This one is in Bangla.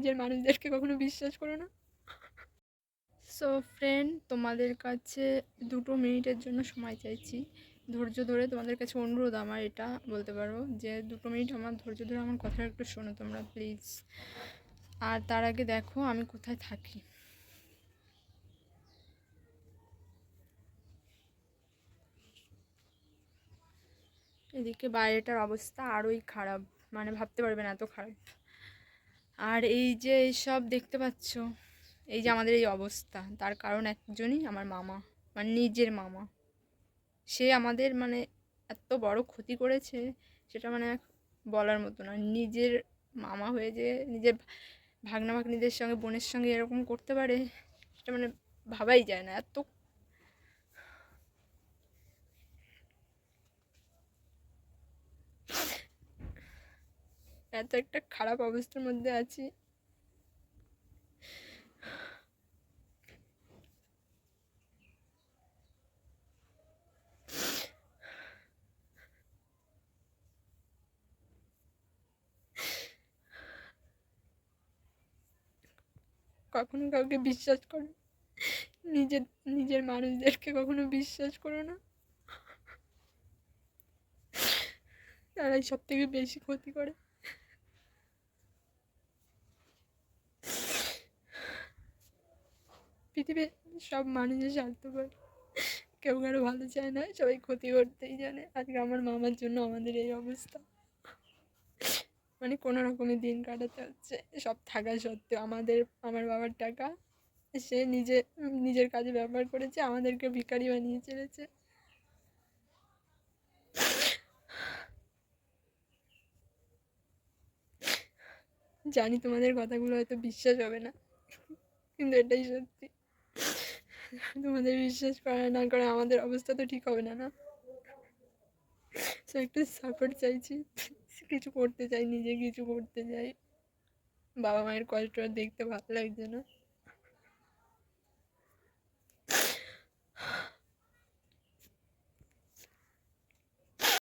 নিজের মানুষদেরকে কখনো বিশ্বাস করো না। সো ফ্রেন্ড, তোমাদের কাছে 2 মিনিটের জন্য সময় চাইছি, ধৈর্য ধরে। তোমাদের কাছে অনুরোধ আমার, এটা বলতে পারো যে 2 মিনিট আমার ধৈর্য ধরে আমার কথা একটু শোনো তোমরা প্লিজ। আর তার আগে দেখো আমি কোথায় থাকি। এদিকে বাইরেটার অবস্থা আরোই খারাপ, মানে ভাবতে পারবে না এত খারাপ। আর এই যে এইসব দেখতে পাচ্ছ, এই যে আমাদের এই অবস্থা, তার কারণ একজনই, আমার মামা, মানে নিজের মামা। সে আমাদের মানে এত বড় ক্ষতি করেছে, সেটা মানে বলার মতো না। নিজের মামা হয়ে যে নিজের ভাগনা ভাগ্নিদের সঙ্গে, বোনের সঙ্গে এরকম করতে পারে, সেটা মানে ভাবাই যায় না। এত এত একটা খারাপ অবস্থার মধ্যে আছি। কখনো কাউকে বিশ্বাস করো, নিজের নিজের মানুষদেরকে কখনো বিশ্বাস করো না, তারাই সব থেকে বেশি ক্ষতি করে। পৃথিবীর সব মানুষের স্বার্থপর, কেউ কারো ভালো চায় না, সবাই ক্ষতি করতেই জানে। আজকে আমার মামার জন্য আমাদের এই অবস্থা, মানে কোনো রকমের দিন কাটাতে হচ্ছে। সব থাকা সত্ত্বেও আমার বাবার টাকা সে নিজের কাজে ব্যবহার করেছে, আমাদেরকে ভিখারি বানিয়ে ছেড়েছে। জানি তোমাদের কথাগুলো হয়তো বিশ্বাস হবে না, কিন্তু এটাই সত্যি। তোমাদের বিশ্বাস করা না করে আমাদের অবস্থা তো ঠিক হবে না, না? সো একটু সাপোর্ট চাইছি, কিছু করতে চাই, নিজে কিছু করতে চাই। বাবা মায়ের কষ্ট আর দেখতে ভালো লাগছে না।